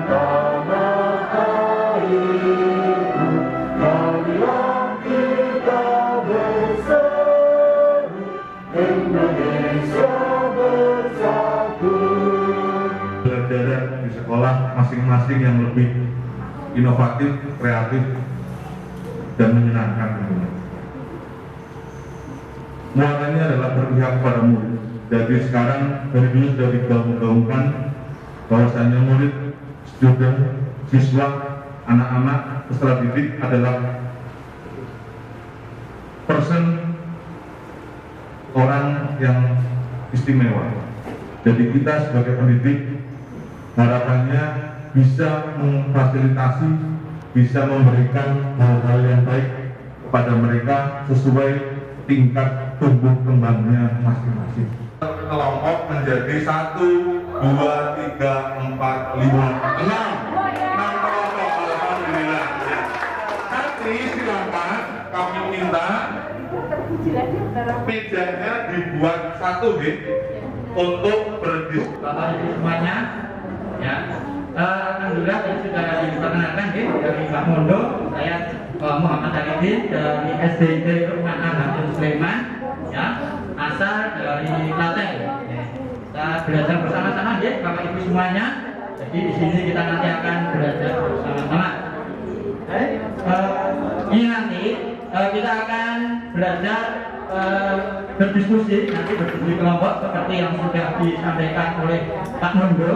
tanah airku, marilah kita berseru, Indonesia bersatu. Belajar di sekolah masing-masing yang lebih inovatif, kreatif, dan menyenangkan tentunya. Muaranya adalah berpihak pada murid. Jadi sekarang dari dulu sudah digaung-gaungkan bahwasanya murid, student, siswa, anak-anak, peserta didik adalah orang yang istimewa. Jadi kita sebagai pendidik harapannya bisa memfasilitasi, bisa memberikan hal-hal yang baik kepada mereka sesuai tingkat tumbuh kembangnya masing-masing. Kelompok menjadi 1, 2, 3, 4, 5, 6 kelompok, alhamdulillah. Nanti silakan kami minta mejanya dibuat satu untuk berdiskusi. Bapak Ibu semuanya, ya, alhamdulillah yang sudah diperkenalkan dari Pak Mondo, saya Muhammad Alidin dari SDIT Rumah Anak Sulaiman, ya, asal dari Klaten. Kita belajar bersama-sama, ya, Bapak Ibu semuanya. Jadi di sini kita nanti akan belajar bersama-sama. Ini nanti kita akan belajar berdiskusi, nanti berdiskusi kelompok seperti yang sudah disampaikan oleh Pak Mondo.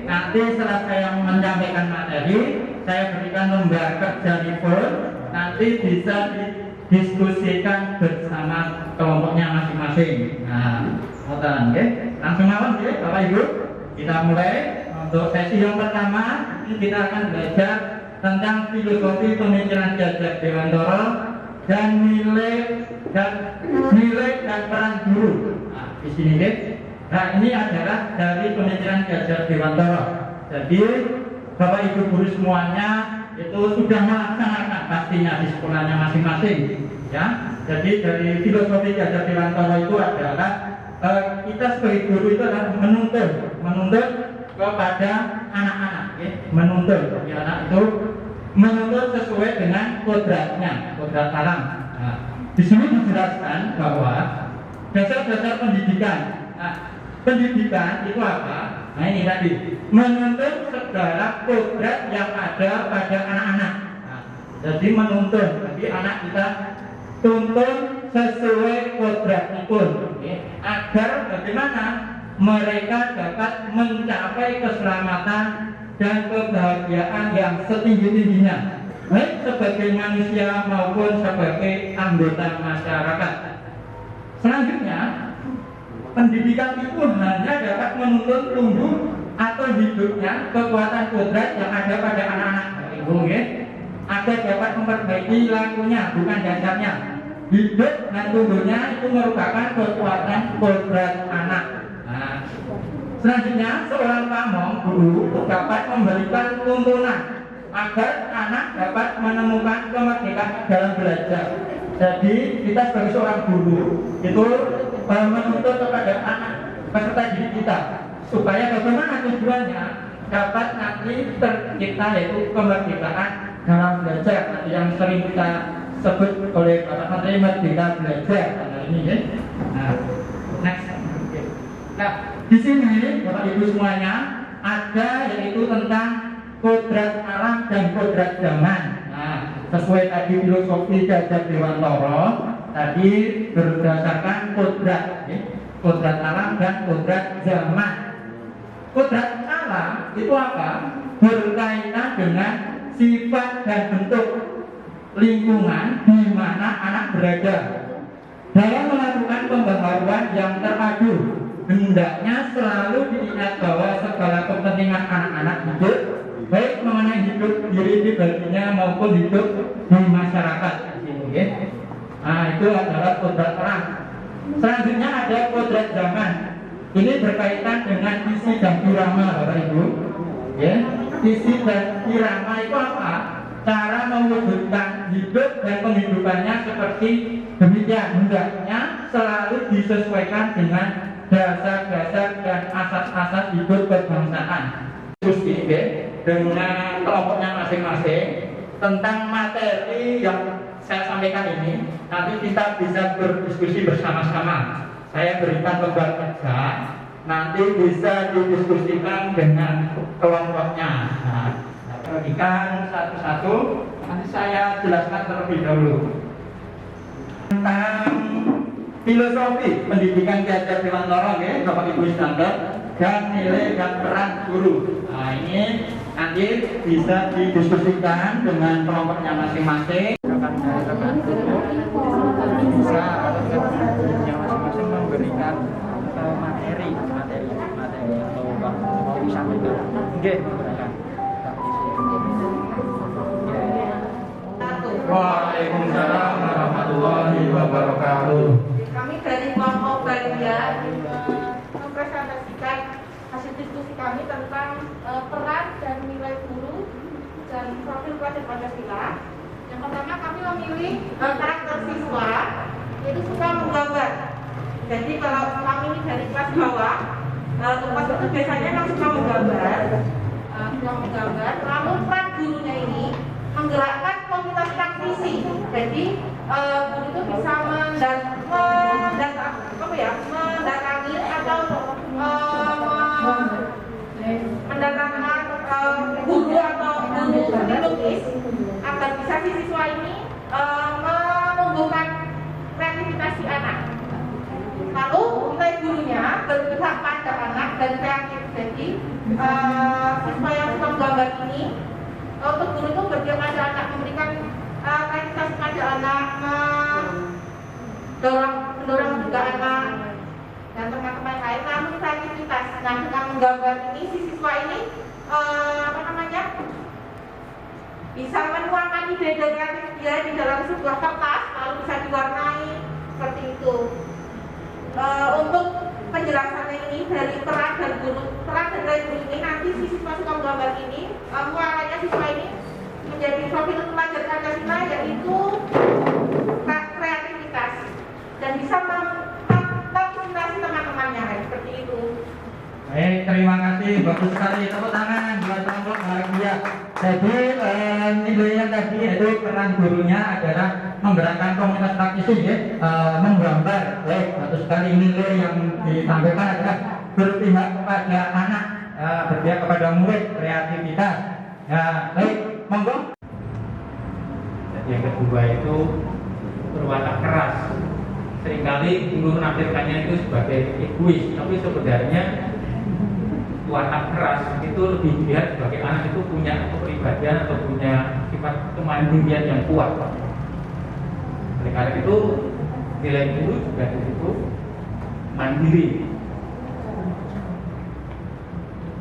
Nanti setelah saya menyampaikan materi, saya berikan lembar kerja report, nanti bisa didiskusikan bersama kelompoknya masing-masing. Nah, langsung awal ya Bapak Ibu, kita mulai untuk sesi yang pertama. Kita akan belajar tentang filosofi pemikiran Ki Hajar Dewantara dan nilai dan peran guru. Nah, di sini nah ini adalah dari pemikiran Ki Hajar Dewantara. Jadi Bapak Ibu guru semuanya itu sudah melaksanakan pastinya di sekolahnya masing-masing, ya. Jadi dari filosofi Ki Hajar Dewantara itu adalah kita sebagai guru itu adalah menuntut kepada anak-anak, ya. Menuntut anak itu menuntut sesuai dengan kodratnya, kodrat alam. Nah, di sini dijelaskan bahwa dasar-dasar pendidikan. Nah, pendidikan itu apa? Nah, ini tadi menuntut segala kodrat yang ada pada anak-anak. Nah, jadi menuntut, jadi anak kita tuntun sesuai kodrat itu, agar bagaimana mereka dapat mencapai keselamatan dan kebahagiaan yang setinggi-tingginya, baik sebagai manusia maupun sebagai anggota masyarakat. Selanjutnya, pendidikan itu hanya dapat menuntun tumbuh atau hidupnya kekuatan kodrat yang ada pada anak-anak Ibu, agar dapat memperbaiki lakunya, bukan dasarnya. Hidup dan tumbuhnya itu merupakan kekuatan kodrat anak. Nah, selanjutnya, seorang pamong guru dapat memberikan tuntunan agar anak dapat menemukan kemerdekaan dalam belajar. Jadi kita sebagai seorang guru itu menuntut kepada anak peserta didik kita supaya bagaimana tujuannya dapat nanti tercipta yaitu kemerdekaan dalam belajar, nanti yang sering kita sebut oleh Bapak Menteri Merdeka Belajar ini, ya. Nah, next. Nah, di sini Bapak Ibu semuanya ada yaitu tentang kodrat alam dan kodrat zaman. Nah, sesuai tadi filosofi Ki Hajar Dewantara tadi berdasarkan kodrat, kodrat alam dan kodrat zaman. Kodrat alam itu apa? Berkaitan dengan sifat dan bentuk lingkungan di mana anak berada. Dalam melakukan pembaharuan yang terpadu, hendaknya selalu diingat bahwa segala kepentingan anak-anak hidup, baik mengenai hidup diri pribadinya maupun hidup di masyarakat. Nah, itu adalah kodrat alam. Selanjutnya ada kodrat zaman. Ini berkaitan dengan isi dan irama, Bapak Ibu. Ya, isi dan irama itu apa? Cara mewujudkan hidup dan penghidupannya seperti demikian, hendaknya selalu disesuaikan dengan dasar-dasar dan asas-asas hidup kebangsaan. diskusi dengan kelompoknya masing-masing tentang materi yang saya sampaikan ini. Nanti kita bisa berdiskusi bersama-sama. Saya berikan lembar kerja, nanti bisa didiskusikan dengan kelompoknya. Nah, berikan satu-satu. Nanti saya jelaskan terlebih dahulu tentang filosofi pendidikan Ki Hajar Dewantara, Bapak Ibu sekalian, dan nilai dan peran guru. Nah, ini nanti bisa didiskusikan dengan kelompoknya masing-masing. Rekan-rekan guru bisa gurunya masing-masing memberikan materi atau mau disampaikan. Oke, silakan. Waalaikumsalam warahmatullahi wabarakatuh. Kami dari kelompok Balia mempresentasikan hasil diskusi kami tentang peran dan nilai guru dan profil pelajar Pancasila. Yang pertama kami memilih karakter siswa, yaitu suka menggambar. Jadi kalau kami ini dari kelas bawah, kelas itu biasanya memang suka menggambar. Lalu peran gurunya ini menggerakkan komunitas praktisi. Jadi guru itu bisa mendatangi atau mendatangkan guru atau guru seni lukis agar bisa si siswa ini menumbuhkan kreativitas si anak. Lalu nilai gurunya berpihak pada anak dan kreatif. Jadi siswa yang suka menggambar ini untuk guru itu berpihak pada anak, memberikan kreativitas pada anak, mendorong juga anak dan teman-teman lain. Namun kreativitas, nah dengan menggambar ini si siswa ini bisa menuangkan ide kreatif dia di dalam sebuah kertas, lalu bisa diwarnai seperti itu. Untuk penjelasannya ini dari peran dan nilai guru ini, nanti si siswa suka menggambar ini, muaranya siswa ini menjadi profil pelajar Pancasila, yaitu kreativitas dan bisa menginspirasi teman-temannya, seperti itu. Baik, terima kasih, bagus sekali, tepuk tangan buat kelompok bahagia. Jadi nilainya tadi yaitu peran gurunya adalah menggerakkan komunitas praktisi, menggambar. Baik, bagus sekali. Nilai yang disampaikan adalah berpihak kepada anak, berpihak kepada murid, kreativitas. Ya, baik, monggo. Dan yang kedua itu berwatak keras. Seringkali guru menampilkannya itu sebagai egois, tapi sebenarnya watak keras itu lebih dilihat sebagai anak itu punya kepribadian atau punya sifat kemandirian yang kuat. Oleh karena itu nilai guru juga itu mandiri.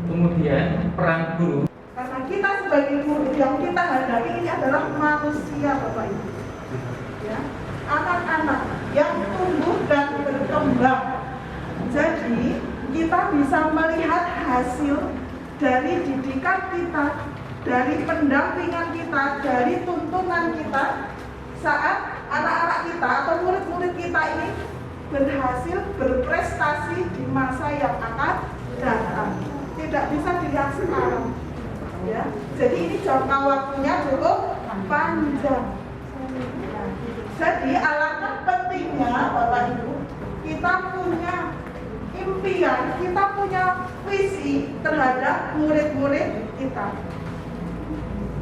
Kemudian peran guru. Karena kita sebagai guru yang kita hadapi ini adalah manusia, Bapak Ibu. Ya, anak-anak yang tumbuh dan berkembang. Jadi kita bisa melihat hasil dari didikan kita, dari pendampingan kita, dari tuntunan kita saat anak-anak kita atau murid-murid kita ini berhasil berprestasi di masa yang akan datang. Tidak bisa dilihat sekarang. Ya, jadi ini jangka waktunya cukup panjang. Jadi alangkah pentingnya Bapak Ibu, kita punya impian, kita punya visi terhadap murid-murid kita.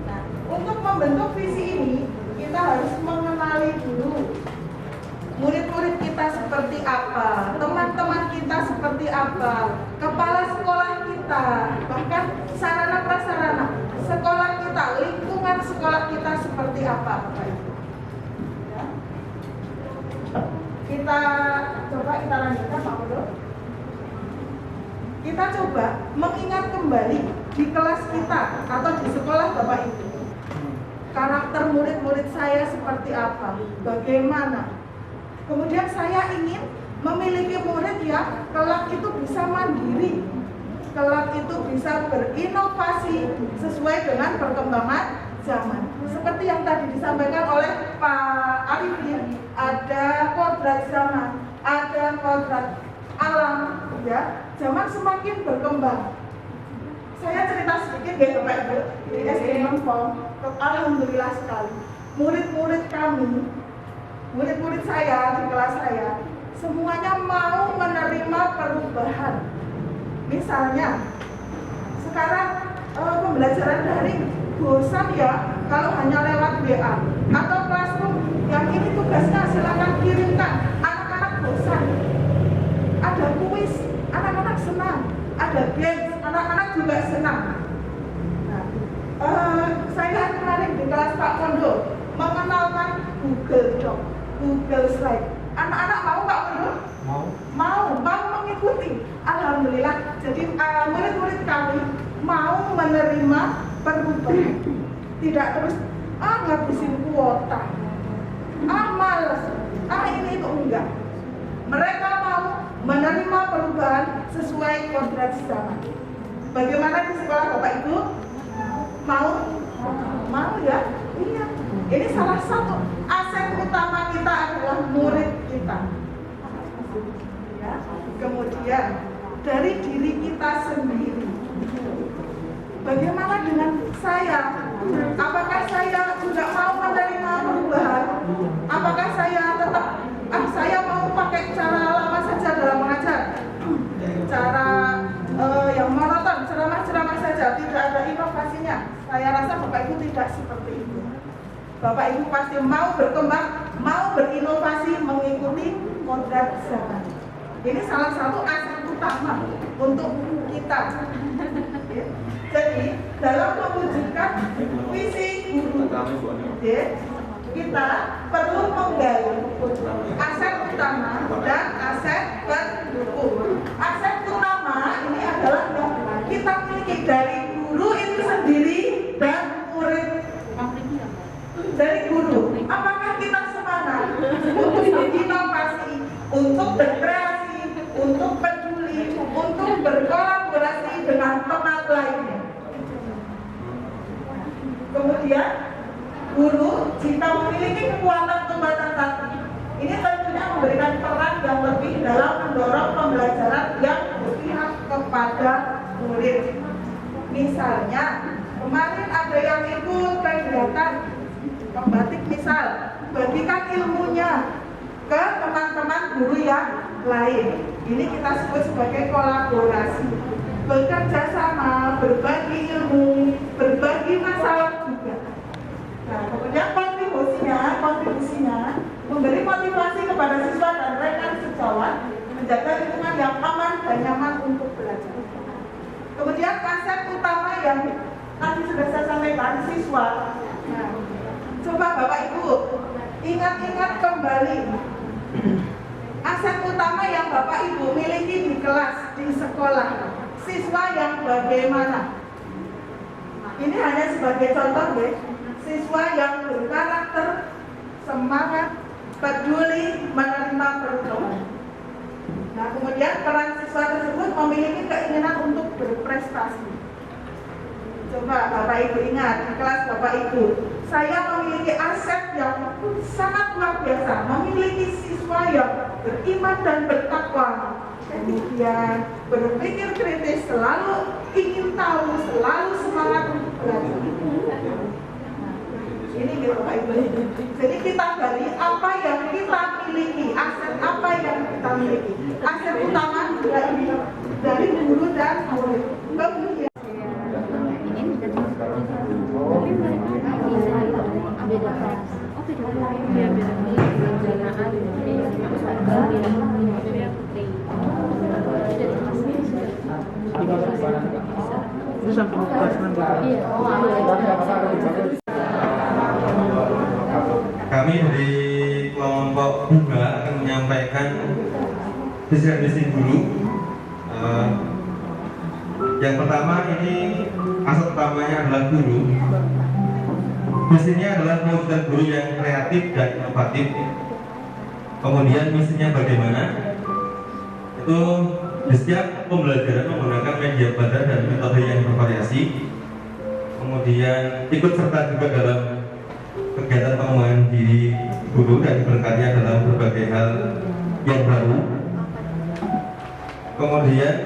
Nah, untuk membentuk visi ini, kita harus mengenali dulu murid-murid kita seperti apa, teman-teman kita seperti apa, kepala sekolah kita, bahkan sarana prasarana sekolah kita, lingkungan sekolah kita seperti apa, Bapak Ibu. Ya. Kita lanjutkan, Pak Bodo. Kita coba mengingat kembali di kelas kita atau di sekolah Bapak Ibu. Karakter murid-murid saya seperti apa, bagaimana. Kemudian saya ingin memiliki murid yang kelak itu bisa mandiri, kelak itu bisa berinovasi sesuai dengan perkembangan zaman. Seperti yang tadi disampaikan oleh Pak Arifin, ada kodrat zaman, ada kodrat alam, ya. Zaman semakin berkembang. Saya cerita sedikit ya Bapak Ibu, di SD Mempong, alhamdulillah sekali. Murid-murid kami, murid-murid saya di kelas saya, semuanya mau menerima perubahan. Misalnya, sekarang pembelajaran daring bosan ya kalau hanya lewat WA atau classroom yang ini tugasnya silakan kirimkan. Anak-anak bosan. Ada kuis, anak-anak senang. Ada games, anak-anak juga senang. Nah, saya kemarin di kelas Pak Kondo mengenalkan Google Doc, Google Slide. Anak-anak mau Pak Kondo? Mau mengikuti. Alhamdulillah. Jadi murid-murid kami mau menerima perubahan. Tidak terus ngabisin kuota. Males. Ini itu enggak. Mereka mau menerima perubahan sesuai kodrat zaman. Bagaimana di sekolah Bapak Ibu? Mau? Mau ya? Iya. Ini salah satu aset utama kita adalah murid kita. Ya. Kemudian dari diri kita sendiri. Bagaimana dengan saya? Apakah saya juga mau menerima perubahan? Apakah saya tetap saya mau pakai cara lama saja dalam mengajar? Cara yang monoton, ceramah-ceramah saja, tidak ada inovasinya. Saya rasa Bapak Ibu tidak seperti itu. Bapak Ibu pasti mau berkembang, mau berinovasi mengikuti kodrat zaman. Ini salah satu aset utama untuk kita. Jadi dalam mewujudkan visi guru, kita perlu menggali aset utama dan aset pendukung. Aset utama ini adalah yang kita miliki dari guru itu sendiri dan murid. Dari guru, apakah kita semangat untuk berinovasi, untuk berkreasi, untuk peduli, untuk berkolaborasi dengan teman lainnya? Kemudian guru jika memiliki kekuatan pembatasan tadi, ini tentunya memberikan peran yang lebih dalam mendorong pembelajaran yang berpihak kepada murid. Misalnya kemarin ada yang ikut kegiatan membatik, misal bagikan ilmunya ke teman-teman guru yang lain. Ini kita sebut sebagai kolaborasi. Bekerja sama, berbagi ilmu, berbagi masalah juga. Nah, kemudian kontribusinya memberi motivasi kepada siswa dan rekan sejawat menjaga lingkungan yang aman dan nyaman untuk belajar. Kemudian aset utama yang tadi sudah saya sampaikan, siswa. Nah, coba Bapak Ibu ingat-ingat kembali aset utama yang Bapak Ibu miliki di kelas, di sekolah. Siswa yang bagaimana? Ini hanya sebagai contoh deh. Siswa yang berkarakter, semangat, peduli, menerima perubahan. Nah, kemudian peran siswa tersebut memiliki keinginan untuk berprestasi. Coba Bapak Ibu ingat di kelas Bapak Ibu, saya memiliki aset yang sangat luar biasa, memiliki siswa yang beriman dan bertakwa, kemudian berpikir kritis, selalu ingin tahu, selalu semangat untuk belajar. Ini gitu Bapak Ibu. Jadi kita gali apa yang kita miliki, aset apa yang kita miliki. Aset utama dari guru dan murid. Kemudian kami dari kelompok bunga akan menyampaikan visi dan misi guru. Yang pertama, ini aset utamanya adalah guru. Misinya adalah mewujudkan guru yang kreatif dan inovatif. Kemudian misinya bagaimana? Itu di setiap pembelajaran menggunakan media belajar dan metode yang bervariasi. Kemudian ikut serta juga dalam kegiatan pengembangan diri guru dan berkarya dalam berbagai hal yang baru. Kemudian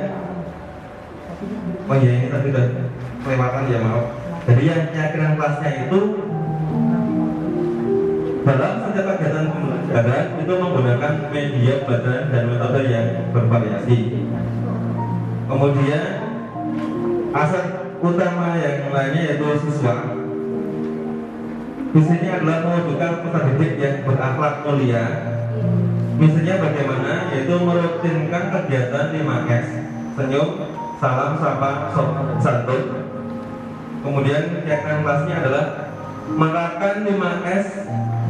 Oh iya, ini tadi udah kelewatan ya, maaf. Jadi yang keyakinan kelasnya itu dalam setiap kegiatan pembelajaran itu menggunakan media pembelajaran dan metode yang bervariasi. Kemudian asas utama yang lainnya yaitu siswa. Misinya adalah mewujudkan peserta didik yang berakhlak mulia. Misinya bagaimana? Yaitu merutinkan kegiatan 5S, senyum, salam, sapa, santun. Kemudian keyakinan kelasnya adalah menerapkan 5S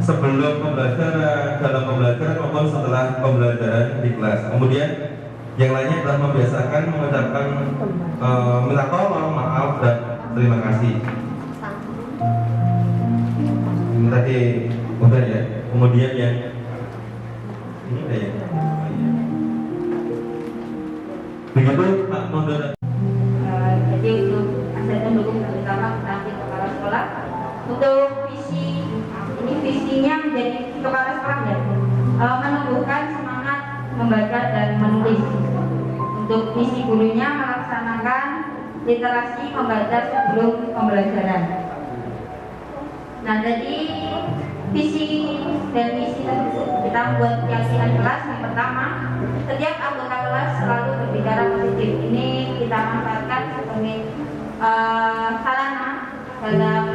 sebelum pembelajaran, dalam pembelajaran maupun setelah pembelajaran di kelas. Kemudian yang lainnya adalah membiasakan mengucapkan minta tolong, maaf, dan terima kasih. Ini tadi udah ya. Kemudian yang ini udah ya. Begitu Pak Moderator. Jadi untuk asal mendukung terutama nanti kepala sekolah untuk visi ini visinya menjadi kepala sekolah ya, menumbuhkan semangat membaca dan menulis. Untuk misi gurunya melaksanakan literasi membaca sebelum pembelajaran. Nah, jadi visi dan misi tersebut kita buat keyakinan kelas. Yang pertama, setiap anggota kelas selalu berbicara positif. Ini kita manfaatkan sebagai sarana dalam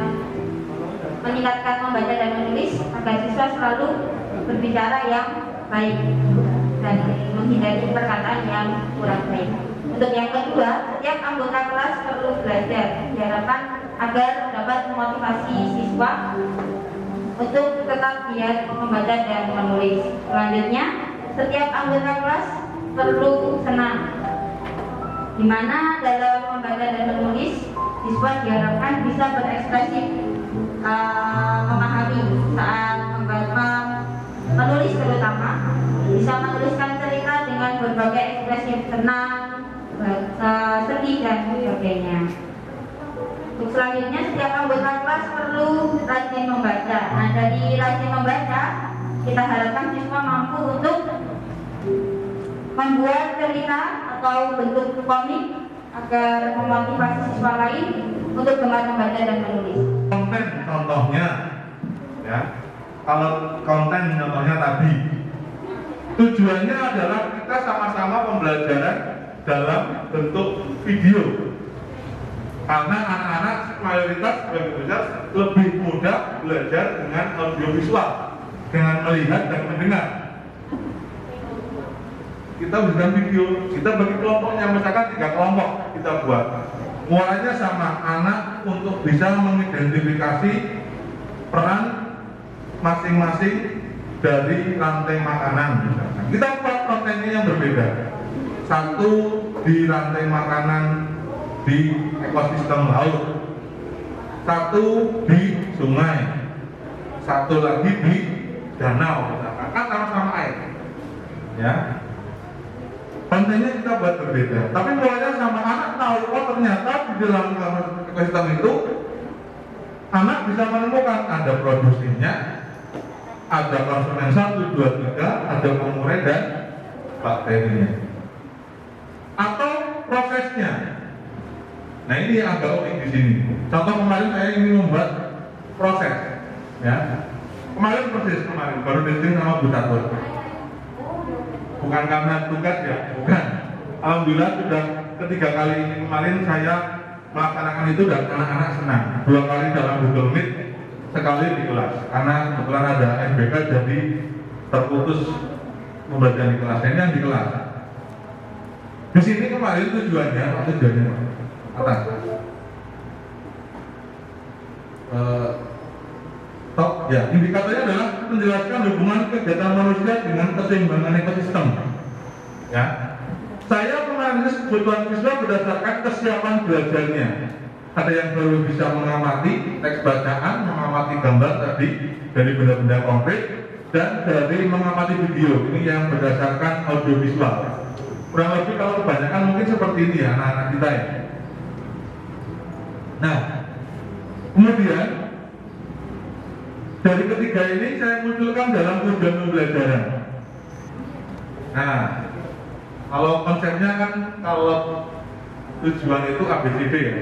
meningkatkan membaca dan menulis agar siswa selalu berbicara yang baik dan menghindari perkataan yang kurang baik. Untuk yang kedua, setiap anggota kelas perlu belajar. Diharapkan agar dapat memotivasi siswa untuk tetap giat membaca dan menulis. Selanjutnya, setiap anggota kelas perlu senang, di mana dalam membaca dan menulis siswa diharapkan bisa berekspresi, memahami saat menulis, terutama bisa menuliskan cerita dengan berbagai ekspresi senang, sedih, dan sebagainya. Untuk selanjutnya, setiap anggota kelas perlu rajin membaca. Nah, dari rajin membaca, kita harapkan siswa mampu untuk membuat cerita atau bentuk komik agar memotivasi siswa lain untuk gemar membaca dan menulis. Konten contohnya, ya, kalau konten contohnya tadi, tujuannya adalah kita sama-sama pembelajaran dalam bentuk video. Karena anak-anak mayoritas sebagian besar lebih mudah belajar dengan audiovisual, dengan melihat dan mendengar. Kita berikan video, kita bagi kelompoknya, misalkan 3 kelompok kita buat. Muaranya sama, anak untuk bisa mengidentifikasi peran masing-masing dari rantai makanan. Misalkan. Kita buat kontennya yang berbeda. Satu di rantai makanan di ekosistem laut, satu di sungai, satu lagi di danau, misalkan. Kan sama-sama air, ya. Kontennya kita buat berbeda, tapi mulanya sama. Anak tahu, oh ternyata di dalam ekosistem itu anak bisa menemukan ada produksinya, ada konsumen 1, 2, 3, ada pengurai dan bakterinya, atau prosesnya. Nah, ini yang agak unik di sini. Contoh kemarin saya ingin membuat proses, ya. Kemarin baru meeting sama Bu Tatur. Bukan karena tugas ya, bukan. Alhamdulillah sudah ketiga kali ini kemarin saya melaksanakan itu dan anak-anak senang. 2 kali dalam Google Meet, sekali di kelas. Karena kebetulan ada NBK jadi terputus pembelajaran di kelas. Ini yang di kelas. Di sini kemarin tujuannya atas. Ya, indikatornya adalah menjelaskan hubungan kegiatan manusia dengan keseimbangan ekosistem. Ya, saya menganalisis kebutuhan siswa berdasarkan kesiapan belajarnya. Ada yang baru bisa mengamati teks bacaan, mengamati gambar tadi dari benda-benda konkret, dan dari mengamati video. Ini yang berdasarkan audiovisual. Kurang lebih kalau kebanyakan mungkin seperti ini ya anak-anak kita ya. Nah, kemudian dari ketiga ini saya munculkan dalam tujuan pembelajaran. Nah, kalau konsepnya kan kalau tujuan itu ABCD ya.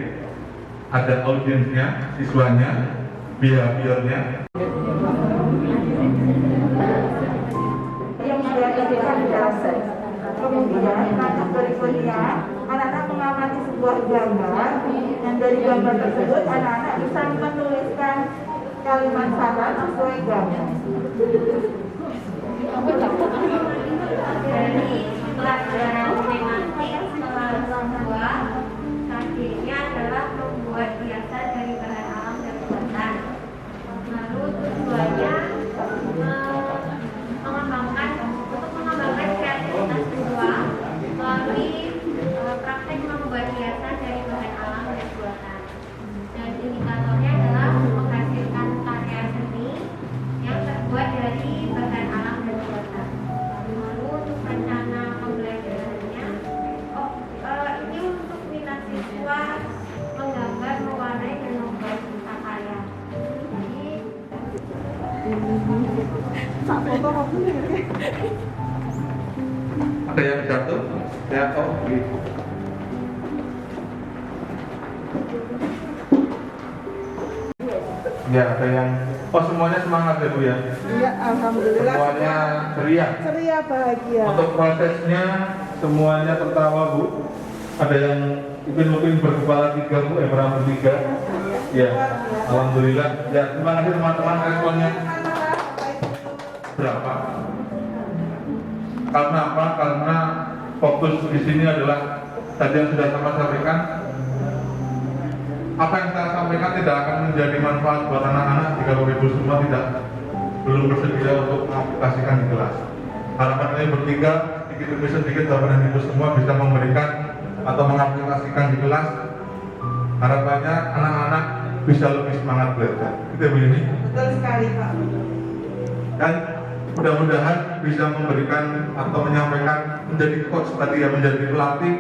Ada audiensnya, siswanya, behaviornya. Yang sudah diberikan jelasan. Kemudian lanjut berikutnya, anak-anak mengamati sebuah gambar, yang dari gambar tersebut anak-anak bisa menuliskan kalimat saran sesuai gambar. Dari pelajaran tematik kelas 2, targetnya adalah membuat hiasan dari bahan alam dan buatan. Lalu tujuannya mengembangkan kreativitas siswa melalui praktek membuat hiasan dari bahan alam dan buatan. Dan indikatornya adalah menghasilkan karya seni yang terbuat dari bahan alam dan buatan. Lalu untuk rencana pembelajarannya, ini untuk minat siswa menggambar, mewarnai, dan membuat cipta karya. Ada yang jatuh? Ya, oh, gitu. Ya, ada yang, oh semuanya semangat ya Bu ya? Iya, alhamdulillah. Semuanya ceria. Ceria, bahagia. Untuk prosesnya semuanya tertawa Bu. Ada yang Ipin berkepala 3 Bu, merambut 3. Ya, alhamdulillah. Ya, terima kasih teman-teman responnya. Berapa? Karena apa? Karena fokus di sini adalah tadi yang sudah saya sampaikan. Apa yang saya sampaikan tidak akan menjadi manfaat buat anak-anak jika Bapak Ibu semua belum bersedia untuk mengaplikasikan di kelas. Harapan kami bertiga, sedikit demi sedikit Bapak dan Ibu semua bisa memberikan atau mengaplikasikan di kelas. Harapannya anak-anak bisa lebih semangat belajar. Itu begini. Betul sekali, Pak. Dan mudah-mudahan bisa memberikan atau menyampaikan menjadi coach tadi ya, menjadi pelatih,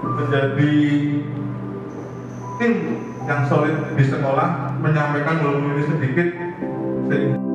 menjadi tim yang solid di sekolah, menyampaikan walaupun ini sedikit sehingga